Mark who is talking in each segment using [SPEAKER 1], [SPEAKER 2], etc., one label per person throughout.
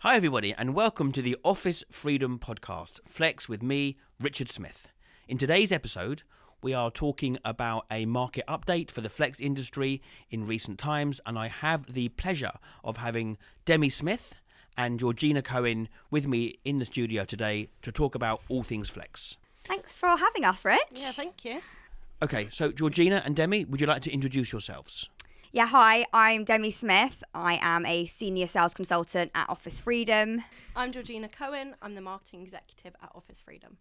[SPEAKER 1] Hi everybody and welcome to the Office Freedom Podcast, Flex with me, Richard Smith. In today's episode, we are talking about a market update for the flex industry in recent times, and I have the pleasure of having Demi Smith and Georgina Cohen with me in the studio today to talk about all things flex.
[SPEAKER 2] Thanks for having us, Rich.
[SPEAKER 3] Yeah, thank you.
[SPEAKER 1] Okay, so Georgina and Demi, would you like to introduce yourselves?
[SPEAKER 2] Yeah, hi, I'm Demi Smith. I am a senior sales consultant at Office Freedom.
[SPEAKER 3] I'm Georgina Cohen. I'm the marketing executive at Office Freedom.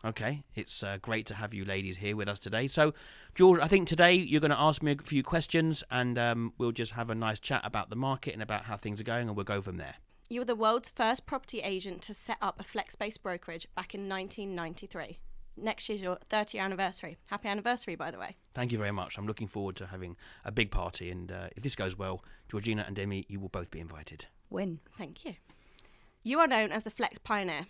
[SPEAKER 1] Okay, it's great to have you ladies here with us today. So, George, I think today you're going to ask me a few questions and we'll just have a nice chat about the market and about how things are going, and we'll go from there.
[SPEAKER 3] You were the world's first property agent to set up a flex-based brokerage back in 1993. Next year's your 30th anniversary. Happy anniversary, by the way.
[SPEAKER 1] Thank you very much. I'm looking forward to having a big party, and if this goes well, Georgina and Demi, you will both be invited.
[SPEAKER 2] Win.
[SPEAKER 3] Thank you. You are known as the flex pioneer.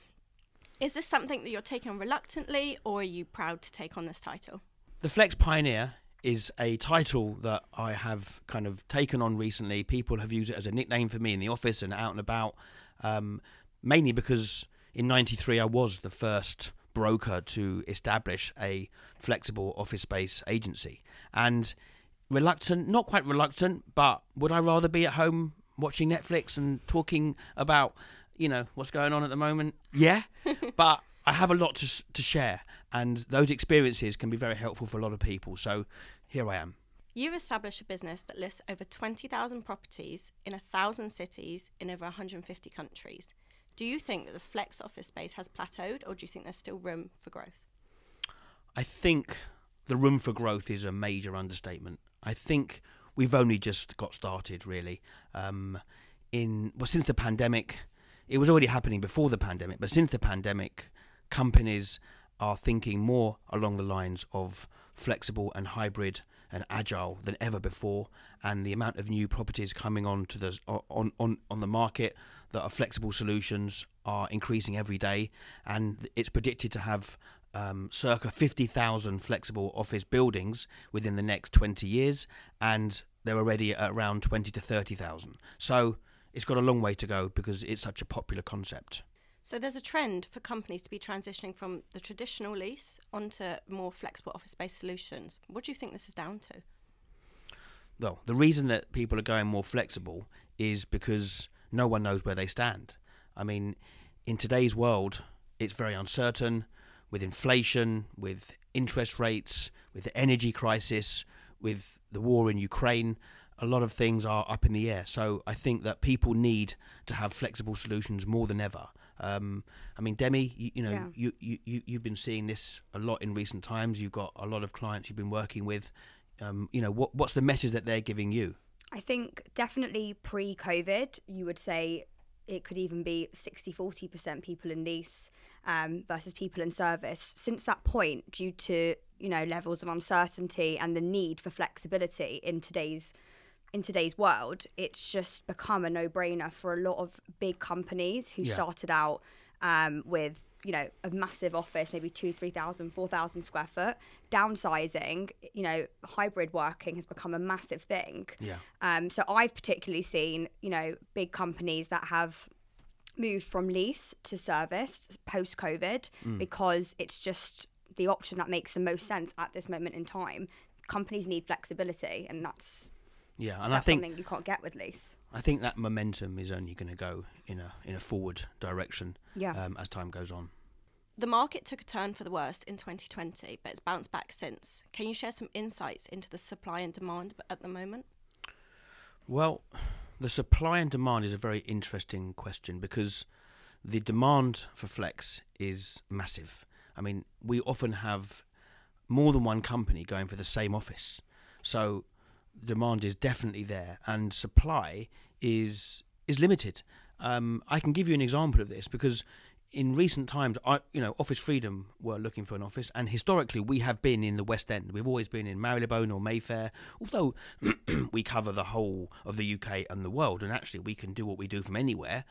[SPEAKER 3] Is this something that you're taking on reluctantly, or are you proud to take on this title?
[SPEAKER 1] The Flex Pioneer is a title that I have kind of taken on recently. People have used it as a nickname for me in the office and out and about, mainly because in '93 I was the first broker to establish a flexible office space agency. And reluctant, not quite reluctant, but would I rather be at home watching Netflix and talking about, you know, what's going on at the moment? Yeah, but I have a lot to share, and those experiences can be very helpful for a lot of people. So here I am.
[SPEAKER 3] You've established a business that lists over 20,000 properties in 1,000 cities in over 150 countries. Do you think that the flex office space has plateaued, or do you think there's still room for growth? I
[SPEAKER 1] think the room for growth is a major understatement. I think we've only just got started, really. Since the pandemic, it was already happening before the pandemic, but since the pandemic, companies are thinking more along the lines of flexible and hybrid and agile than ever before, and the amount of new properties coming on the market that are flexible solutions are increasing every day, and it's predicted to have circa 50,000 flexible office buildings within the next 20 years, and they're already at around 20 to 30,000. So it's got a long way to go because it's such a popular concept.
[SPEAKER 3] So there's a trend for companies to be transitioning from the traditional lease onto more flexible office space solutions. What do you think this is down to?
[SPEAKER 1] Well, the reason that people are going more flexible is because no one knows where they stand. I mean, in today's world, it's very uncertain with inflation, with interest rates, with the energy crisis, with the war in Ukraine. A lot of things are up in the air. So I think that people need to have flexible solutions more than ever. I mean, Demi, you've been seeing this a lot in recent times. You've got a lot of clients you've been working with. What's the message that they're giving you?
[SPEAKER 2] I think definitely pre-COVID, you would say it could even be 60-40% people in lease versus people in service. Since that point, due to, levels of uncertainty and the need for flexibility in today's world, it's just become a no-brainer for a lot of big companies who started out with, a massive office, maybe 2,000, 3,000, 4,000 square foot. Downsizing, hybrid working has become a massive thing. Yeah. So I've particularly seen, big companies that have moved from lease to service post-COVID because it's just the option that makes the most sense at this moment in time. Companies need flexibility, and that's
[SPEAKER 1] I think
[SPEAKER 2] something you can't get with lease.
[SPEAKER 1] I think that momentum is only going to go in a forward direction as time goes on.
[SPEAKER 3] The market took a turn for the worst in 2020, but it's bounced back since. Can you share some insights into the supply and demand at the moment?
[SPEAKER 1] Well, the supply and demand is a very interesting question because the demand for flex is massive. I mean, we often have more than one company going for the same office. So demand is definitely there, and supply is limited. I can give you an example of this because in recent times, Office Freedom were looking for an office, and historically we have been in the West End. We've always been in Marylebone or Mayfair, although we cover the whole of the UK and the world, and actually we can do what we do from anywhere.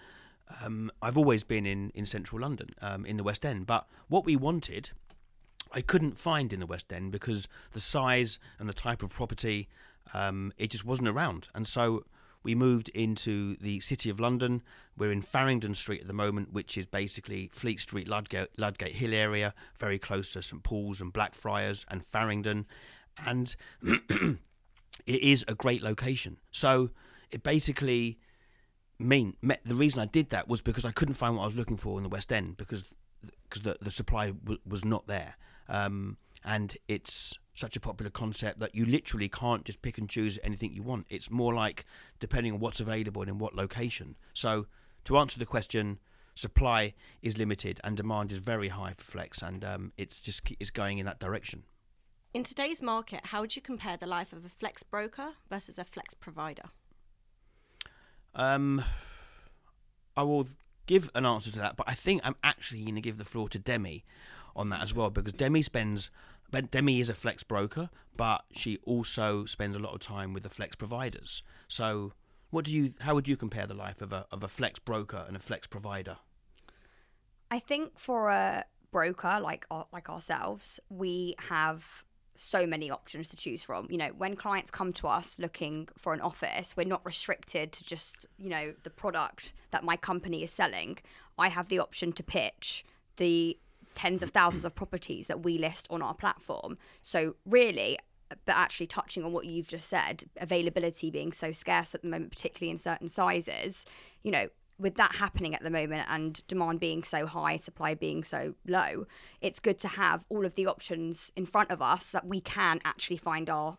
[SPEAKER 1] I've always been in central London, in the West End, but what we wanted I couldn't find in the West End because the size and the type of property, it just wasn't around. And so we moved into the City of London. We're in Farringdon Street at the moment, which is basically Fleet Street, Ludgate Hill area, very close to St Paul's and Blackfriars and Farringdon. And it is a great location. So it basically the reason I did that was because I couldn't find what I was looking for in the West End because the supply was not there. And it's such a popular concept that you literally can't just pick and choose anything you want. It's more like depending on what's available and in what location. So to answer the question, supply is limited and demand is very high for flex, and it's going in that direction.
[SPEAKER 3] In today's market, how would you compare the life of a flex broker versus a flex provider?
[SPEAKER 1] I will give an answer to that, but I think I'm actually going to give the floor to Demi on that as well, because Demi is a flex broker, but she also spends a lot of time with the flex providers. So how would you compare the life of a flex broker and a flex provider?
[SPEAKER 2] I think for a broker like ourselves, we have so many options to choose from. You know, when clients come to us looking for an office, we're not restricted to just, you know, the product that my company is selling. I have the option to pitch the tens of thousands of properties that we list on our platform. So really, but actually touching on what you've just said, availability being so scarce at the moment, particularly in certain sizes, you know, with that happening at the moment and demand being so high, supply being so low, it's good to have all of the options in front of us that we can actually find our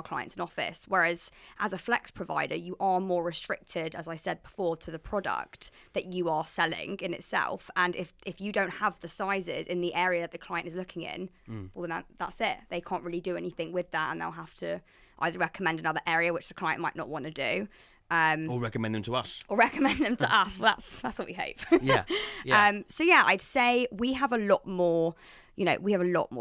[SPEAKER 2] clients an office. Whereas as a flex provider, you are more restricted, as I said before, to the product that you are selling in itself. And if you don't have the sizes in the area that the client is looking in, well, then that's it. They can't really do anything with that, and they'll have to either recommend another area, which the client might not want to do,
[SPEAKER 1] or recommend them to us.
[SPEAKER 2] Well, that's what we hope.
[SPEAKER 1] Yeah.
[SPEAKER 2] So yeah, I'd say we have a lot more,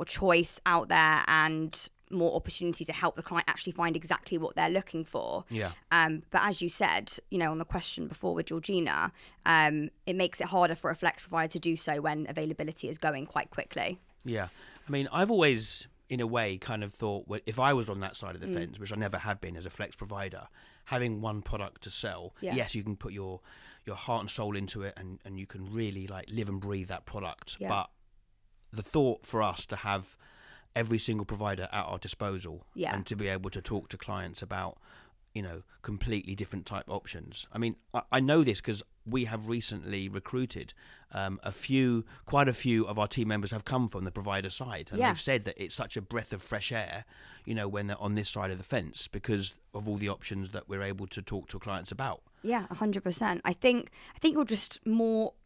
[SPEAKER 2] choice out there and more opportunity to help the client actually find exactly what they're looking for.
[SPEAKER 1] Yeah.
[SPEAKER 2] But as you said, you know, on the question before with Georgina, it makes it harder for a flex provider to do so when availability is going quite quickly.
[SPEAKER 1] Yeah. I mean, I've always, in a way, kind of thought, well, if I was on that side of the fence, which I never have been as a flex provider, having one product to sell, yes, you can put your heart and soul into it, and you can really like live and breathe that product. Yeah. But the thought for us to have every single provider at our disposal, and to be able to talk to clients about, you know, completely different type options. I mean, I know this because we have recently recruited quite a few of our team members have come from the provider side, and they've said that it's such a breath of fresh air, you know, when they're on this side of the fence because of all the options that we're able to talk to clients about.
[SPEAKER 2] Yeah, 100%. I think you're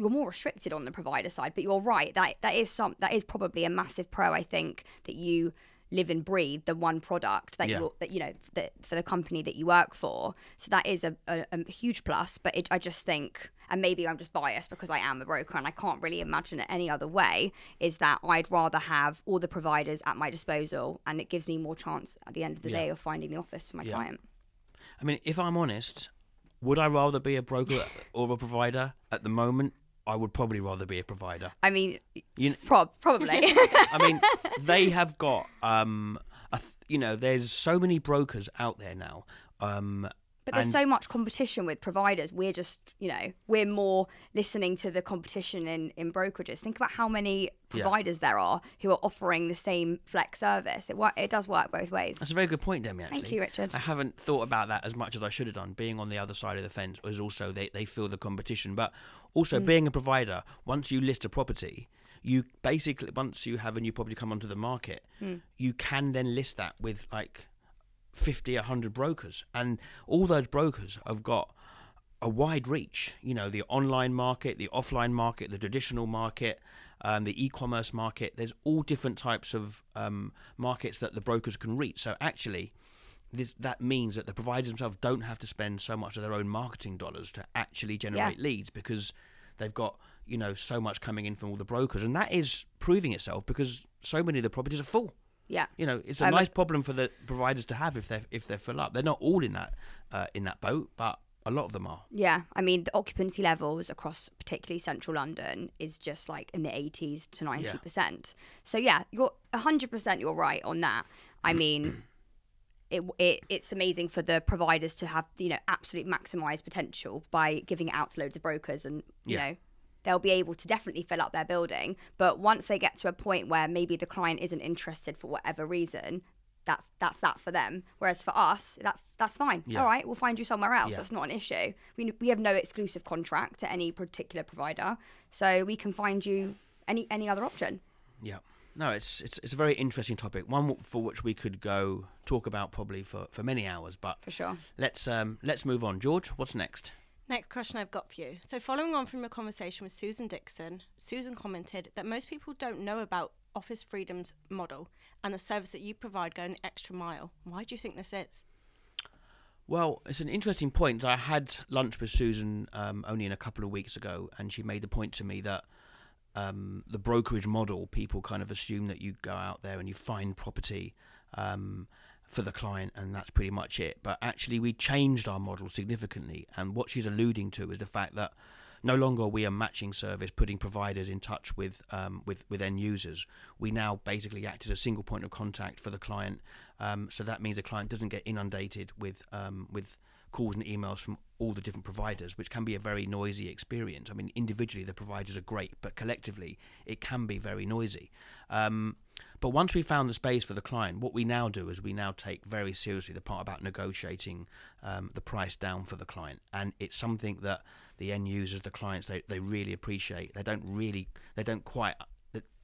[SPEAKER 2] more restricted on the provider side, but you're right. That is probably a massive pro. I think that you live and breathe the one product that for the company that you work for. So that is a huge plus. But I just think, and maybe I'm just biased because I am a broker and I can't really imagine it any other way, is that I'd rather have all the providers at my disposal, and it gives me more chance at the end of the day of finding the office for my client.
[SPEAKER 1] I mean, if I'm honest, would I rather be a broker or a provider at the moment? I would probably rather be a provider.
[SPEAKER 2] I mean, probably.
[SPEAKER 1] I mean, they have got, there's so many brokers out there now.
[SPEAKER 2] But there's so much competition with providers. We're just, we're more listening to the competition in brokerages. Think about how many providers there are who are offering the same flex service. It does work both ways.
[SPEAKER 1] That's a very good point, Demi, actually.
[SPEAKER 2] Thank you, Richard.
[SPEAKER 1] I haven't thought about that as much as I should have done. Being on the other side of the fence was also they feel the competition. But also being a provider, once you list a property, you basically, once you have a new property come onto the market, you can then list that with like 50, 100 brokers, and all those brokers have got a wide reach. You know, the online market, the offline market, the traditional market, the e-commerce market. There's all different types of markets that the brokers can reach. So actually, that means that the providers themselves don't have to spend so much of their own marketing dollars to actually generate leads, because they've got, so much coming in from all the brokers, and that is proving itself because so many of the properties are full.
[SPEAKER 2] Yeah,
[SPEAKER 1] it's a nice problem for the providers to have if they're full up. They're not all in that boat, but a lot of them are. Yeah,
[SPEAKER 2] I mean, the occupancy levels across particularly central London is just like in the 80s to 90%. So yeah, you're 100%. You're right on that. I mean, it's amazing for the providers to have, you know, absolute maximised potential by giving it out to loads of brokers, and you know, they'll be able to definitely fill up their building. But once they get to a point where maybe the client isn't interested for whatever reason, that's that for them. Whereas for us, that's fine. All right, we'll find you somewhere else. That's not an issue. We have no exclusive contract to any particular provider, so we can find you any other option.
[SPEAKER 1] Yeah. No, it's a very interesting topic, one for which we could go talk about probably for many hours. But
[SPEAKER 2] for sure,
[SPEAKER 1] let's move on. George, what's next?
[SPEAKER 3] Next question I've got for you. So following on from your conversation with Susan Dixon, Susan commented that most people don't know about Office Freedom's model and the service that you provide going the extra mile. Why do you think this is?
[SPEAKER 1] Well, it's an interesting point. I had lunch with Susan only a couple of weeks ago, and she made the point to me that the brokerage model, people kind of assume that you go out there and you find property for the client, and that's pretty much it. But actually, we changed our model significantly, and what she's alluding to is the fact that no longer are we a matching service putting providers in touch with end users. We now basically act as a single point of contact for the client. So that means the client doesn't get inundated with calls and emails from all the different providers, which can be a very noisy experience. I mean, individually the providers are great, but collectively it can be very noisy. But once we found the space for the client, what we now do is we now take very seriously the part about negotiating the price down for the client, and it's something that the end users, the clients, they really appreciate. They don't quite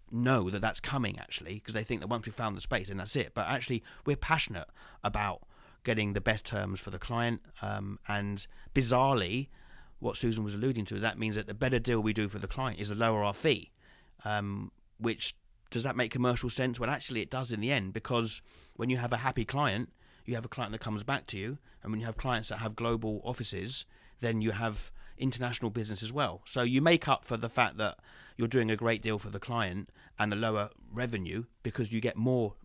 [SPEAKER 1] know that that's coming, actually, because they think that once we found the space, then that's it. But actually, we're passionate about getting the best terms for the client, and bizarrely, what Susan was alluding to, that means that the better deal we do for the client is the lower our fee, which, does that make commercial sense? Well, actually it does in the end, because when you have a happy client, you have a client that comes back to you, and when you have clients that have global offices, then you have international business as well. So you make up for the fact that you're doing a great deal for the client and the lower revenue, because you get more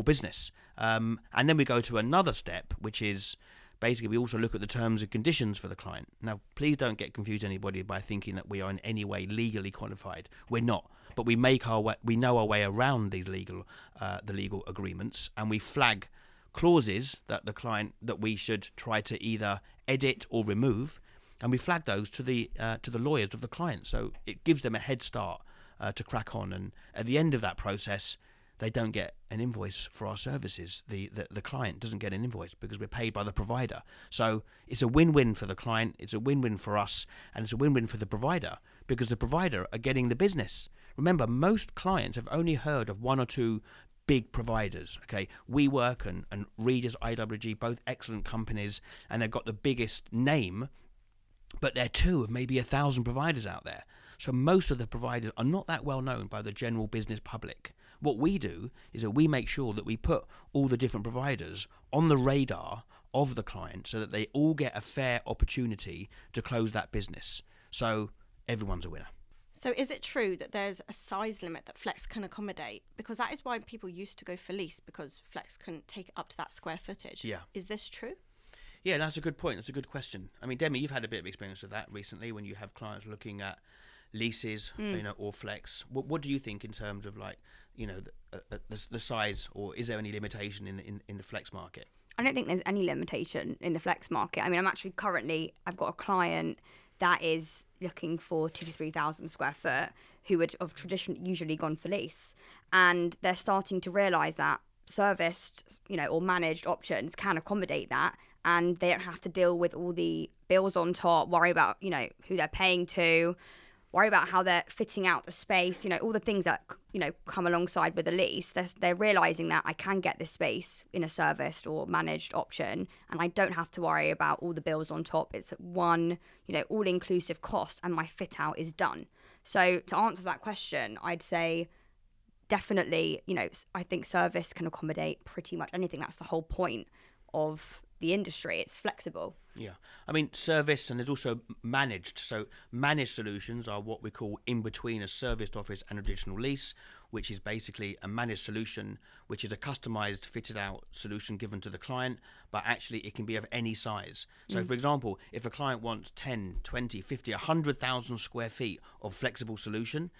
[SPEAKER 1] business. And then we go to another step, which is basically we also look at the terms and conditions for the client. Now, please don't get confused, anybody, by thinking that we are in any way legally qualified. We're not, but we know our way around these legal agreements, and we flag clauses that we should try to either edit or remove, and we flag those to the lawyers of the client. So it gives them a head start to crack on, and at the end of that process, they don't get an invoice for our services. The client doesn't get an invoice because we're paid by the provider. So it's a win-win for the client, it's a win-win for us, and it's a win-win for the provider, because the provider are getting the business. Remember, most clients have only heard of one or two big providers. Okay, WeWork and Regus IWG, both excellent companies, and they've got the biggest name, but they're two of maybe 1,000 providers out there. So most of the providers are not that well known by the general business public. What we do is that we make sure that we put all the different providers on the radar of the client so that they all get a fair opportunity to close that business. So everyone's a winner.
[SPEAKER 3] So is it true that there's a size limit that Flex can accommodate? Because that is why people used to go for lease, because Flex couldn't take up to that square footage.
[SPEAKER 1] Yeah.
[SPEAKER 3] Is this true?
[SPEAKER 1] Yeah, that's a good point. That's a good question. I mean, Demi, you've had a bit of experience of that recently when you have clients looking at leases, or Flex. What do you think in terms of the size, or is there any limitation in the Flex market?
[SPEAKER 2] I don't think there's any limitation in the Flex market. I mean, I've got a client that is looking for 2,000 to 3,000 square foot who would have usually gone for lease, and they're starting to realise that serviced, or managed options can accommodate that, and they don't have to deal with all the bills on top, worry about who they're paying to, worry about how they're fitting out the space, all the things that come alongside with a lease. They're realising that I can get this space in a serviced or managed option, and I don't have to worry about all the bills on top. It's one all-inclusive cost, and my fit out is done. So to answer that question, I'd say definitely, I think service can accommodate pretty much anything. That's the whole point of the industry. It's flexible.
[SPEAKER 1] Yeah. I mean, serviced, and there's also managed. So managed solutions are what we call in between a serviced office and a traditional lease, which is basically a managed solution, which is a customized, fitted out solution given to the client, but actually it can be of any size. So for example, if a client wants 10, 20, 50, 100,000 square feet of flexible solution,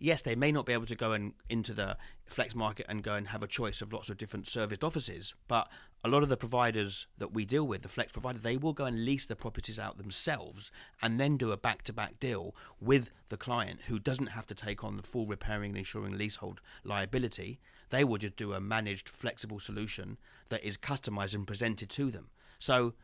[SPEAKER 1] yes, they may not be able to go into the flex market and go and have a choice of lots of different serviced offices, but a lot of the providers that we deal with, the flex providers, they will go and lease the properties out themselves and then do a back-to-back deal with the client who doesn't have to take on the full repairing and insuring leasehold liability. They will just do a managed, flexible solution that is customized and presented to them. So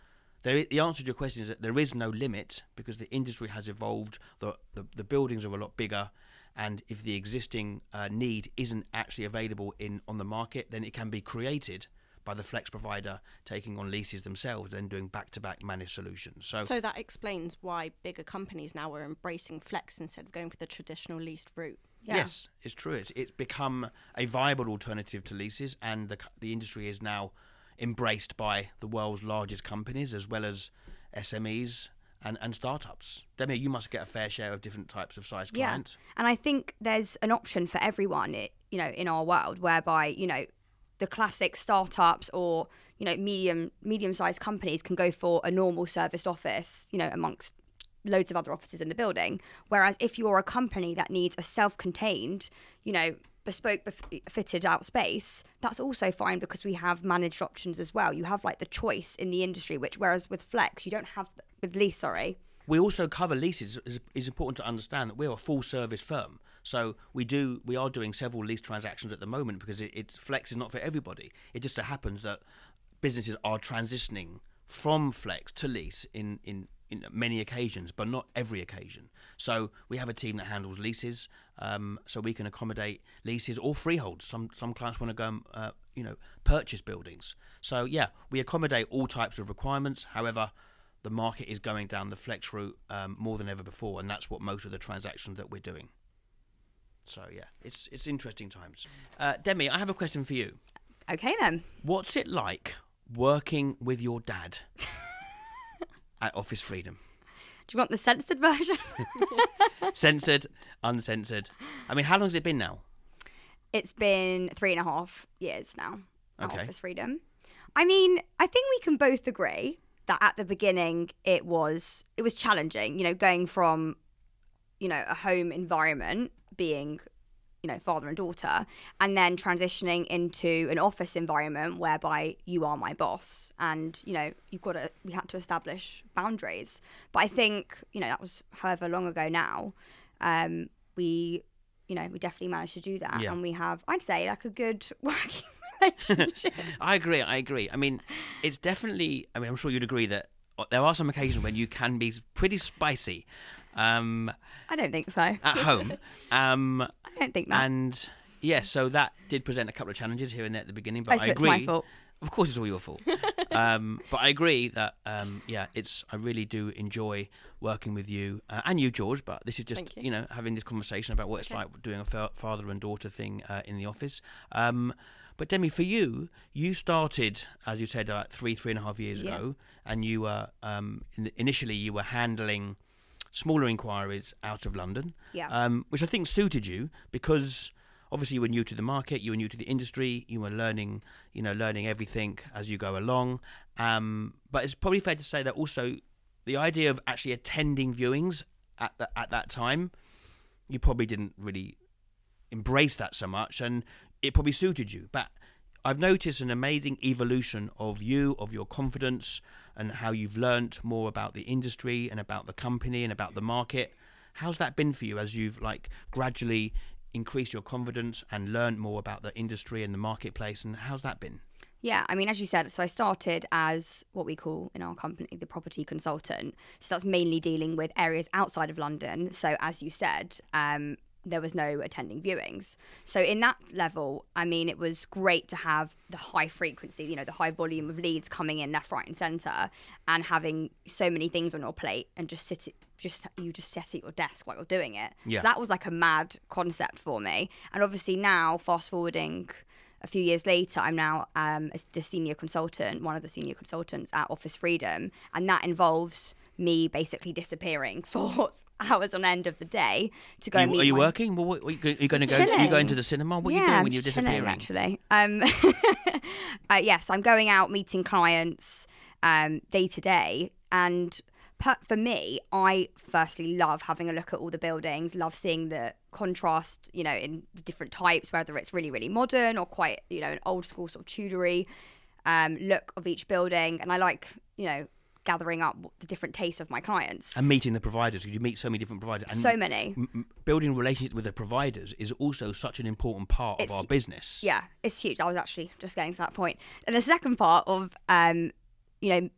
[SPEAKER 1] the answer to your question is that there is no limit because the industry has evolved, the buildings are a lot bigger, and if the existing need isn't actually available on the market, then it can be created by the flex provider taking on leases themselves, then doing back-to-back managed solutions.
[SPEAKER 3] So that explains why bigger companies now are embracing flex instead of going for the traditional leased route.
[SPEAKER 2] Yeah.
[SPEAKER 1] Yes, it's true. It's become a viable alternative to leases, and the industry is now embraced by the world's largest companies as well as SMEs and startups. Demi, you must get a fair share of different types of size clients.
[SPEAKER 2] Yeah, and I think there's an option for everyone, in our world, whereby, the classic startups or, medium-sized companies can go for a normal serviced office, amongst loads of other offices in the building. Whereas if you're a company that needs a self-contained, bespoke, fitted out space, that's also fine because we have managed options as well. You have like the choice in the industry, whereas with flex, you don't have, with lease, sorry.
[SPEAKER 1] We also cover leases. It's important to understand that we're a full service firm. So we are doing several lease transactions at the moment because flex is not for everybody. It just so happens that businesses are transitioning from flex to lease in many occasions, but not every occasion. So we have a team that handles leases, so we can accommodate leases or freeholds. Some clients want to go and purchase buildings. So yeah, we accommodate all types of requirements. However, the market is going down the flex route more than ever before, and that's what most of the transactions that we're doing. So yeah, it's interesting times. Demi, I have a question for you.
[SPEAKER 2] Okay then.
[SPEAKER 1] What's it like working with your dad at Office Freedom?
[SPEAKER 2] Do you want the censored version?
[SPEAKER 1] Censored, uncensored. I mean, how long has it been now?
[SPEAKER 2] It's been 3.5 years now at
[SPEAKER 1] Okay.
[SPEAKER 2] Office Freedom. I mean, I think we can both agree that at the beginning it was challenging, going from, a home environment being, father and daughter, and then transitioning into an office environment whereby you are my boss and, we had to establish boundaries. But I think, that was however long ago now, we definitely managed to do that.
[SPEAKER 1] Yeah.
[SPEAKER 2] And we have, I'd say, like a good working relationship.
[SPEAKER 1] I agree. I mean, it's definitely, I'm sure you'd agree that there are some occasions when you can be pretty spicy.
[SPEAKER 2] I don't think so.
[SPEAKER 1] At home.
[SPEAKER 2] I don't think that.
[SPEAKER 1] And yeah, so that did present a couple of challenges here and there at the beginning, but
[SPEAKER 2] so
[SPEAKER 1] I
[SPEAKER 2] it's
[SPEAKER 1] agree.
[SPEAKER 2] my fault.
[SPEAKER 1] Of course, it's all your fault. But I agree that I really do enjoy working with you and you, George. But this is just
[SPEAKER 3] Thank you.
[SPEAKER 1] Having this conversation about what it's like doing a father and daughter thing in the office. But Demi, for you, you started, as you said, 3.5 years ago, and you were initially you were handling smaller inquiries out of London, which I think suited you because obviously you were new to the market, you were new to the industry, you were learning everything as you go along. But it's probably fair to say that also the idea of actually attending viewings at that time, you probably didn't really embrace that so much, and it probably suited you. But I've noticed an amazing evolution of your confidence, and how you've learnt more about the industry and about the company and about the market. How's that been for you as you've gradually increased your confidence and learned more about the industry and the marketplace, and how's that been?
[SPEAKER 2] Yeah, I mean, as you said, so I started as what we call in our company the property consultant. So that's mainly dealing with areas outside of London. So as you said, there was no attending viewings. So in that level, I mean, it was great to have the high frequency, the high volume of leads coming in left, right and centre, and having so many things on your plate and just sit at your desk while you're doing it.
[SPEAKER 1] Yeah.
[SPEAKER 2] So that was like a mad concept for me. And obviously now, fast forwarding a few years later, I'm now the senior consultant, one of the senior consultants at Office Freedom, and that involves me basically disappearing for hours on end of the day to go meet.
[SPEAKER 1] Are you working? Well, are you going to go?
[SPEAKER 2] Chilling.
[SPEAKER 1] Are you going to the cinema? What are you doing when you're disappearing?
[SPEAKER 2] Actually, yes, I'm going out meeting clients day to day, and for me, I firstly love having a look at all the buildings, love seeing the contrast, you know, in different types, whether it's really, really modern or quite, you know, an old school sort of Tudory look of each building. And I like, you know, gathering up the different tastes of my clients.
[SPEAKER 1] And meeting the providers, because you meet so many different providers. And
[SPEAKER 2] so many.
[SPEAKER 1] Building relationships with the providers is also such an important part of our business.
[SPEAKER 2] Yeah, it's huge. I was actually just getting to that point. And the second part of, you know,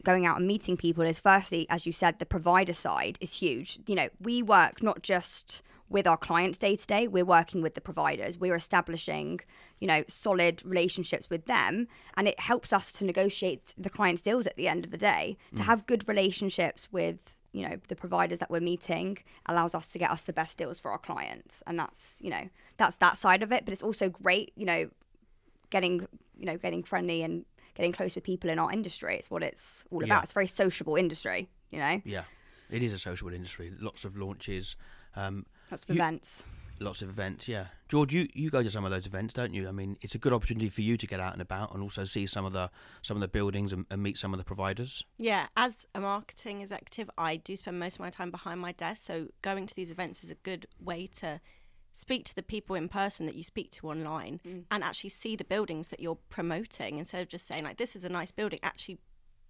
[SPEAKER 2] going out and meeting people is, firstly, as you said, the provider side is huge. You know, we work not just with our clients day to day, we're working with the providers. We're establishing, you know, solid relationships with them, and it helps us to negotiate the client's deals at the end of the day. To have good relationships with, you know, the providers that we're meeting allows us to get us the best deals for our clients. And that's, you know, that's that side of it. But it's also great, you know, getting friendly and getting close with people in our industry. It's what it's all about. It's a very sociable industry, you know?
[SPEAKER 1] Yeah, it is a sociable industry. Lots of launches.
[SPEAKER 2] Lots of events.
[SPEAKER 1] Lots of events, yeah. George, you go to some of those events, don't you? I mean, it's a good opportunity for you to get out and about and also see some of the buildings and meet some of the providers.
[SPEAKER 3] Yeah, as a marketing executive, I do spend most of my time behind my desk, so going to these events is a good way to speak to the people in person that you speak to online and actually see the buildings that you're promoting, instead of just saying, like, this is a nice building, actually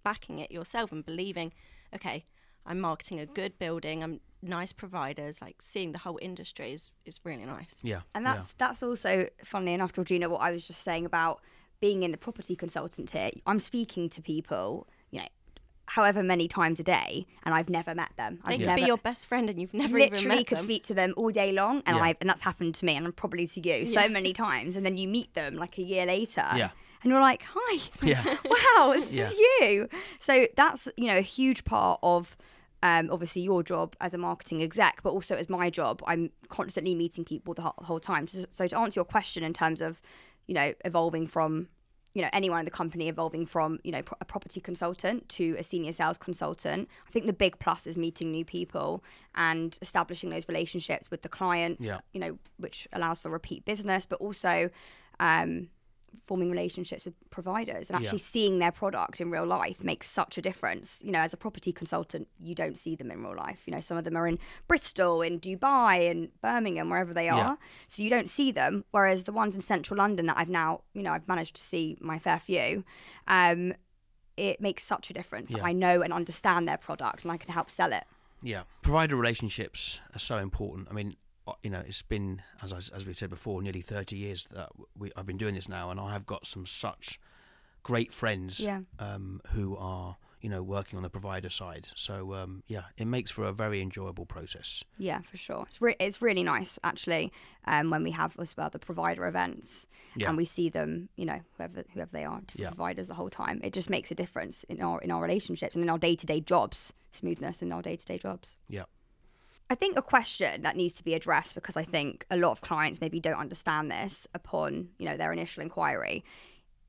[SPEAKER 3] backing it yourself and believing, okay, I'm marketing a good building, I'm nice providers, like seeing the whole industry is really nice.
[SPEAKER 1] Yeah.
[SPEAKER 2] And that's also, funnily enough, Georgina, what I was just saying about being in the property consultant here. I'm speaking to people, you know, however many times a day, and I've never met them.
[SPEAKER 3] They could be your best friend and you've never even met them.
[SPEAKER 2] Literally could speak to them all day long, and and that's happened to me, and probably to you, so many times. And then you meet them like a year later.
[SPEAKER 1] Yeah.
[SPEAKER 2] And you're like, hi, wow, this is you. So that's, you know, a huge part of obviously your job as a marketing exec, but also as my job. I'm constantly meeting people the whole time. So to answer your question in terms of, you know, evolving from, you know, anyone in the company evolving from, you know, a property consultant to a senior sales consultant, I think the big plus is meeting new people and establishing those relationships with the clients, you know, which allows for repeat business, but also forming relationships with providers and actually seeing their product in real life makes such a difference. You know, as a property consultant, you don't see them in real life. You know, some of them are in Bristol, in Dubai, in Birmingham, wherever they are. So you don't see them. Whereas the ones in central London that I've now, you know, I've managed to see my fair few, it makes such a difference. I know and understand their product and I can help sell it.
[SPEAKER 1] Yeah. Provider relationships are so important. I mean, you know, it's been, as we said before, nearly 30 years that I've been doing this now, and I have got some such great friends who are, you know, working on the provider side. So it makes for a very enjoyable process. Yeah,
[SPEAKER 2] for sure. It's really nice actually when we have as well the provider events and we see them, you know, whoever they are, different providers the whole time. It just makes a difference in our relationships and in our day-to-day jobs, smoothness in our day-to-day jobs.
[SPEAKER 1] Yeah.
[SPEAKER 2] I think a question that needs to be addressed, because I think a lot of clients maybe don't understand this upon, you know, their initial inquiry,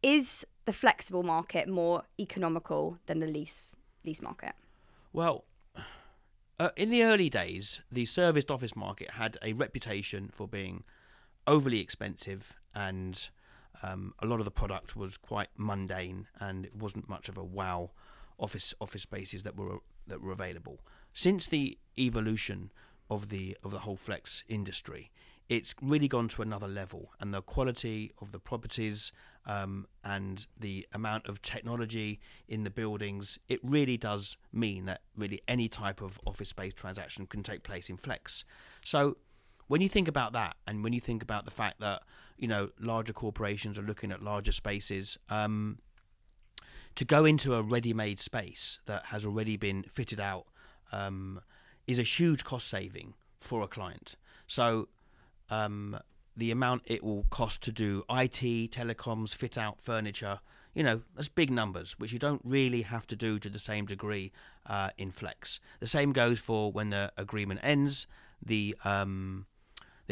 [SPEAKER 2] is the flexible market more economical than the lease market? Well,
[SPEAKER 1] in the early days, the serviced office market had a reputation for being overly expensive, and a lot of the product was quite mundane, and it wasn't much of a wow office spaces that were available. Since the evolution of the whole flex industry, it's really gone to another level, and the quality of the properties and the amount of technology in the buildings, it really does mean that really any type of office space transaction can take place in flex. So when you think about that, and when you think about the fact that, you know, larger corporations are looking at larger spaces, to go into a ready-made space that has already been fitted out is a huge cost saving for a client. So the amount it will cost to do IT, telecoms, fit out, furniture, you know, that's big numbers, which you don't really have to do to the same degree in flex. The same goes for when the agreement ends. There's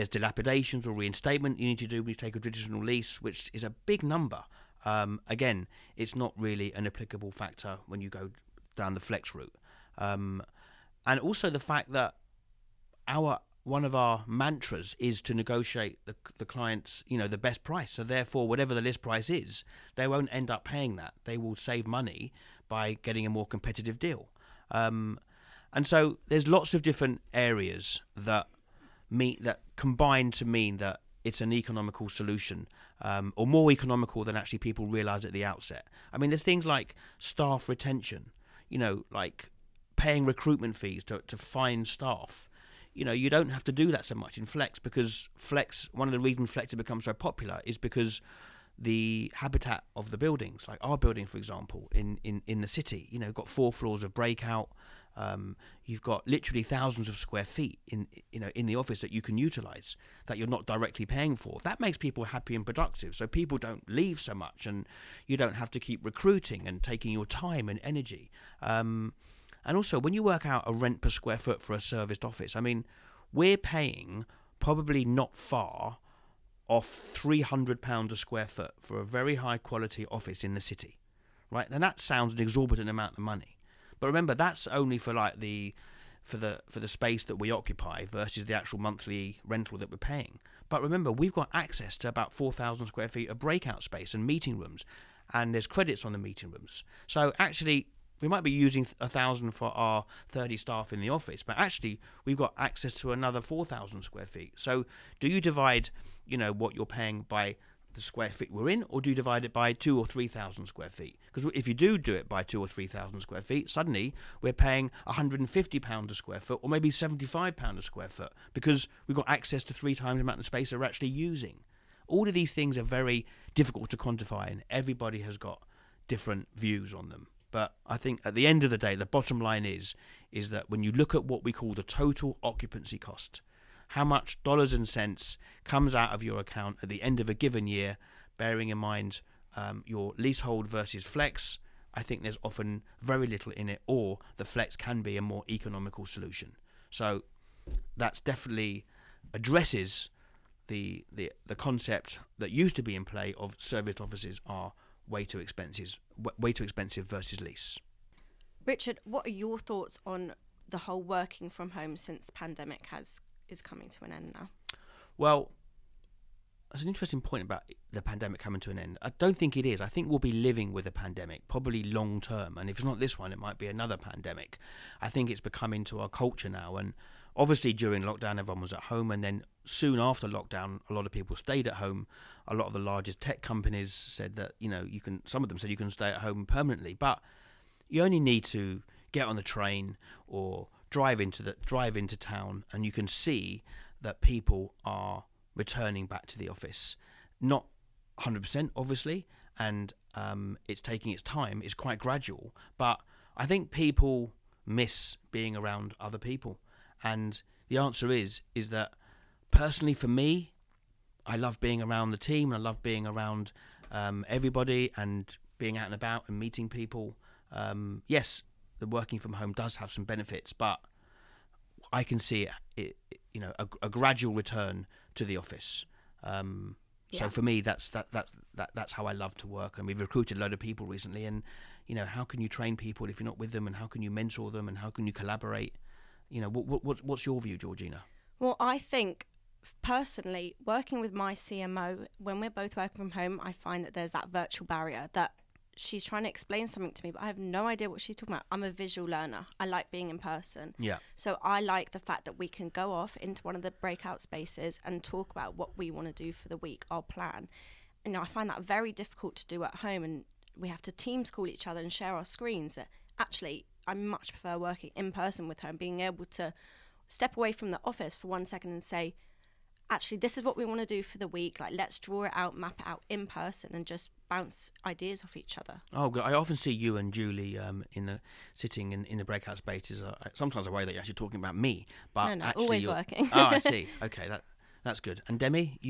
[SPEAKER 1] dilapidations or reinstatement you need to do when you take a traditional lease, which is a big number. Again, it's not really an applicable factor when you go down the flex route. And also the fact that one of our mantras is to negotiate the client's, you know, the best price. So therefore, whatever the list price is, they won't end up paying that. They will save money by getting a more competitive deal. And so there's lots of different areas that combine to mean that it's an economical solution, or more economical than actually people realise at the outset. I mean, there's things like staff retention, like paying recruitment fees to find staff. You don't have to do that so much in Flex, because one of the reasons Flex has become so popular is because the habitat of the buildings, like our building, for example, in the city, got 4 floors of breakout. You've got literally thousands of square feet in the office that you can utilise, that you're not directly paying for. That makes people happy and productive, so people don't leave so much, and you don't have to keep recruiting and taking your time and energy. And also, when you work out a rent per square foot for a serviced office, I mean, we're paying probably not far off £300 a square foot for a very high quality office in the city, right? And that sounds an exorbitant amount of money. But remember, that's only for for the space that we occupy versus the actual monthly rental that we're paying. But remember, we've got access to about 4,000 square feet of breakout space and meeting rooms, and there's credits on the meeting rooms. So actually, we might be using 1,000 for our 30 staff in the office, but actually we've got access to another 4,000 square feet. So do you divide, what you're paying by the square feet we're in, or do you divide it by 2,000 or 3,000 square feet? Because if you do it by 2,000 or 3,000 square feet, suddenly we're paying £150 a square foot, or maybe £75 a square foot, because we've got access to 3 times the amount of space that we're actually using. All of these things are very difficult to quantify, and everybody has got different views on them. But I think at the end of the day, the bottom line is that when you look at what we call the total occupancy cost, how much dollars and cents comes out of your account at the end of a given year, bearing in mind your leasehold versus Flex, I think there's often very little in it, or the Flex can be a more economical solution. So that's definitely addresses the concept that used to be in play of serviced offices are way too expensive versus lease.
[SPEAKER 3] Richard, what are your thoughts on the whole working from home since the pandemic is coming to an end now?
[SPEAKER 1] Well, that's an interesting point about the pandemic coming to an end. I don't think it is. I think we'll be living with a pandemic, probably long term. And if it's not this one, it might be another pandemic. I think it's become into our culture now. And obviously during lockdown, everyone was at home. And then soon after lockdown, a lot of people stayed at home. A lot of the largest tech companies said that, some of them said you can stay at home permanently. But you only need to get on the train or drive into town, and you can see that people are returning back to the office. Not 100%, obviously, and it's taking its time. It's quite gradual, but I think people miss being around other people. And the answer is that personally for me, I love being around the team, and I love being around everybody and being out and about and meeting people. Yes, the working from home does have some benefits, but I can see a gradual return to the office. So for me, that's how I love to work. And we've recruited a load of people recently, and how can you train people if you're not with them, and how can you mentor them, and how can you collaborate? What's your view, Georgina?
[SPEAKER 3] Well, I think personally, working with my CMO, when we're both working from home, I find that there's that virtual barrier that she's trying to explain something to me, but I have no idea what she's talking about. I'm a visual learner. I like being in person.
[SPEAKER 1] Yeah.
[SPEAKER 3] So I like the fact that we can go off into one of the breakout spaces and talk about what we want to do for the week, our plan. I find that very difficult to do at home, and we have to Teams call each other and share our screens. Actually, I much prefer working in person with her and being able to step away from the office for 1 second and say, actually, this is what we want to do for the week. Like, let's draw it out, map it out in person, and just bounce ideas off each other.
[SPEAKER 1] Oh, I often see you and Julie sitting in the breakout spaces. Sometimes I worry that you're actually talking about me, but
[SPEAKER 3] no,
[SPEAKER 1] actually
[SPEAKER 3] always working.
[SPEAKER 1] Oh, I see. Okay, that's good. And Demi,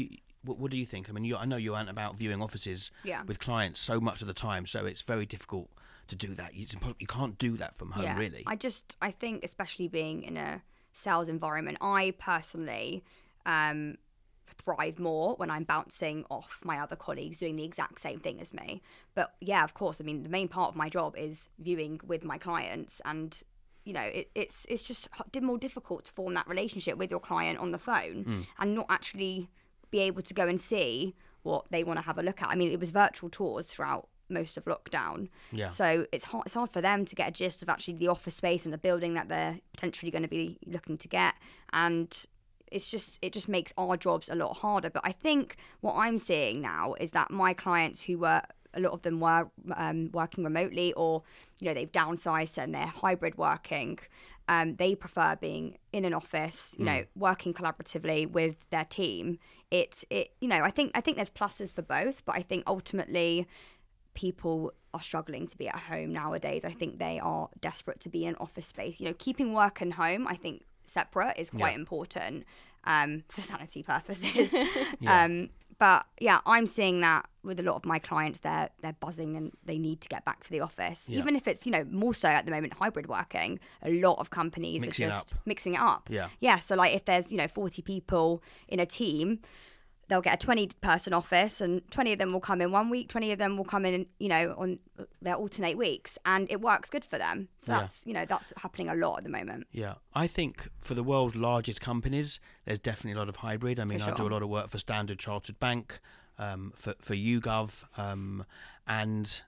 [SPEAKER 1] what do you think? I mean, I know you aren't about viewing offices with clients so much of the time, so it's very difficult to do that. It's impossible. You can't do that from home, really.
[SPEAKER 2] I think, especially being in a sales environment, I personally thrive more when I'm bouncing off my other colleagues doing the exact same thing as me. But yeah, of course, I mean, the main part of my job is viewing with my clients, and it's just more difficult to form that relationship with your client on the phone and not actually be able to go and see what they want to have a look at. I mean, it was virtual tours throughout most of lockdown.
[SPEAKER 1] Yeah.
[SPEAKER 2] So it's hard for them to get a gist of actually the office space and the building that they're potentially going to be looking to get. And it just makes our jobs a lot harder. But I think what I'm seeing now is that my clients a lot of them were working remotely, or they've downsized and they're hybrid working. They prefer being in an office, working collaboratively with their team. I think there's pluses for both, but I think ultimately people are struggling to be at home nowadays. I think they are desperate to be in an office space. Keeping work and home, I think separate is quite important for sanity purposes. But yeah, I'm seeing that with a lot of my clients. They're buzzing and they need to get back to the office, even if it's more so at the moment hybrid working. A lot of companies are just mixing it up. So like if there's 40 people in a team, they'll get a 20-person office, and 20 of them will come in 1 week, 20 of them will come in on their alternate weeks, and it works good for them. So that's happening a lot at the moment.
[SPEAKER 1] I think for the world's largest companies, there's definitely a lot of hybrid. I mean, I do a lot of work for Standard Chartered Bank, for YouGov, and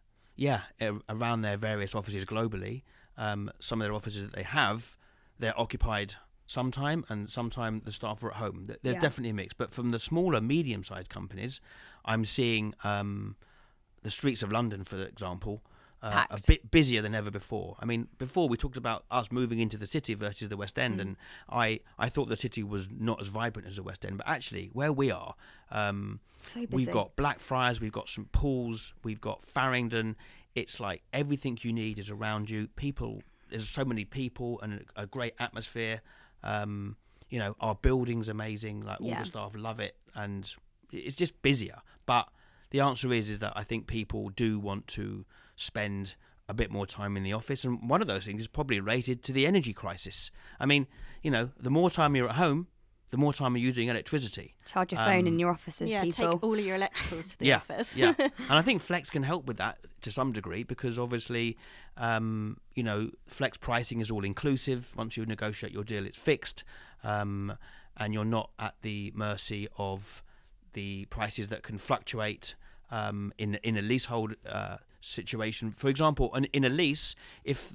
[SPEAKER 1] around their various offices globally. Some of their offices that they have, they're occupied sometime, and sometime the staff are at home. There's definitely a mix. But from the smaller, medium-sized companies, I'm seeing the streets of London, for example, a bit busier than ever before. I mean, before we talked about us moving into the city versus the West End, and I thought the city was not as vibrant as the West End. But actually, where we are, we've got Blackfriars, we've got St Paul's, we've got Farringdon. It's like everything you need is around you. There's so many people and a great atmosphere. Our building's amazing. Like all the staff love it, and it's just busier. But the answer is that I think people do want to spend a bit more time in the office, and one of those things is probably related to the energy crisis. I mean, the more time you're at home, the more time you're using electricity.
[SPEAKER 2] Charge your phone in your offices, people.
[SPEAKER 3] Take all of your electricals to the office.
[SPEAKER 1] And I think Flex can help with that to some degree, because obviously, Flex pricing is all inclusive. Once you negotiate your deal, it's fixed, and you're not at the mercy of the prices that can fluctuate in a leasehold situation. For example, in a lease, if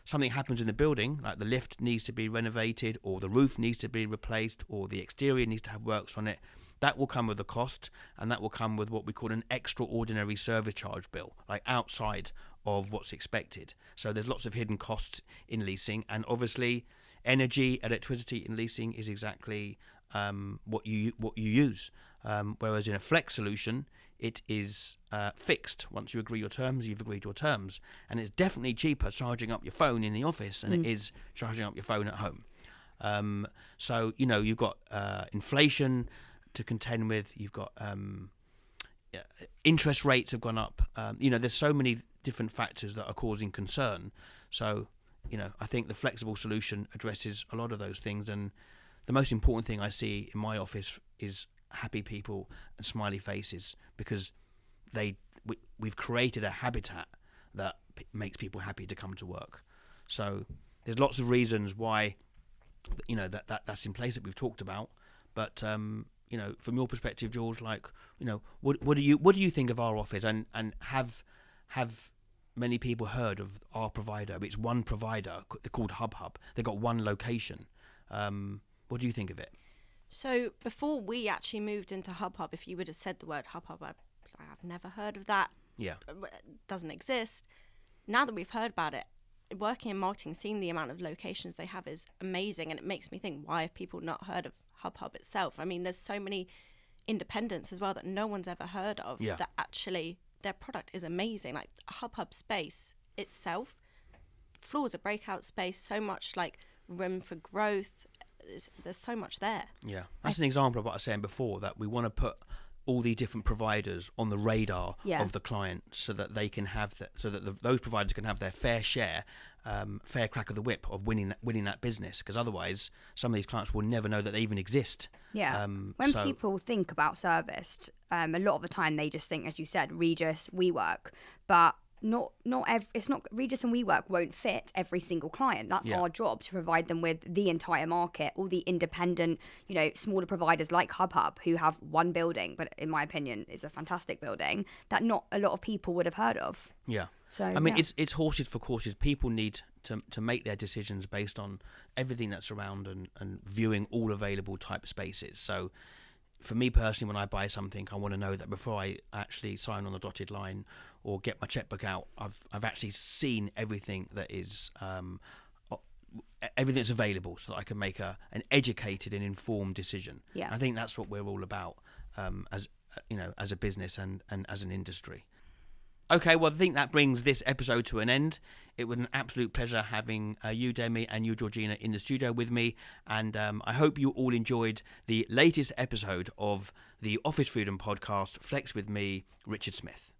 [SPEAKER 1] something happens in the building, like the lift needs to be renovated, or the roof needs to be replaced, or the exterior needs to have works on it, that will come with a cost, and that will come with what we call an extraordinary service charge bill, like outside of what's expected. So there's lots of hidden costs in leasing, and obviously energy, electricity in leasing is exactly what you use. Whereas in a Flex solution, it is fixed. Once you agree your terms, you've agreed your terms. And it's definitely cheaper charging up your phone in the office than it is charging up your phone at home. So, you've got inflation to contend with. You've got interest rates have gone up. There's so many different factors that are causing concern. So, I think the flexible solution addresses a lot of those things. And the most important thing I see in my office is happy people and smiley faces, because we've created a habitat that makes people happy to come to work. So there's lots of reasons why that's in place that we've talked about. But from your perspective, George, what do you think of our office, and have many people heard of our provider? It's one provider. They're called Hub. They've got one location. What do you think of it?
[SPEAKER 3] So before we actually moved into Hub, if you would have said the word Hub, I've never heard of that. Yeah. It doesn't exist. Now that we've heard about it, working in marketing, seeing the amount of locations they have is amazing. And it makes me think, why have people not heard of Hub itself? I mean, there's so many independents as well that no one's ever heard of, that actually their product is amazing. Like Hub space itself, floors a breakout space, so much room for growth. There's so much there. Yeah,
[SPEAKER 1] that's an example of what I was saying before, that we want to put all the different providers on the radar of the client, so that they can have those providers can have their fair share, fair crack of the whip of winning that business. Because otherwise, some of these clients will never know that they even exist.
[SPEAKER 2] Yeah. When people think about serviced, a lot of the time they just think, as you said, Regis, WeWork, but it's not Regis and WeWork won't fit every single client. That's our job, to provide them with the entire market, all the independent, smaller providers like Hubhub, who have one building, but in my opinion is a fantastic building that not a lot of people would have heard of.
[SPEAKER 1] Yeah.
[SPEAKER 2] So
[SPEAKER 1] I mean, it's horses for courses. People need to make their decisions based on everything that's around and viewing all available type spaces. So for me personally, when I buy something, I want to know that before I actually sign on the dotted line or get my checkbook out, I've actually seen everything that is everything that's available, so that I can make an educated and informed decision.
[SPEAKER 2] Yeah.
[SPEAKER 1] I think that's what we're all about, as a business and as an industry. Okay, well, I think that brings this episode to an end. It was an absolute pleasure having you, Demi, and you, Georgina, in the studio with me. And I hope you all enjoyed the latest episode of the Office Freedom Podcast, Flex with me, Richard Smith.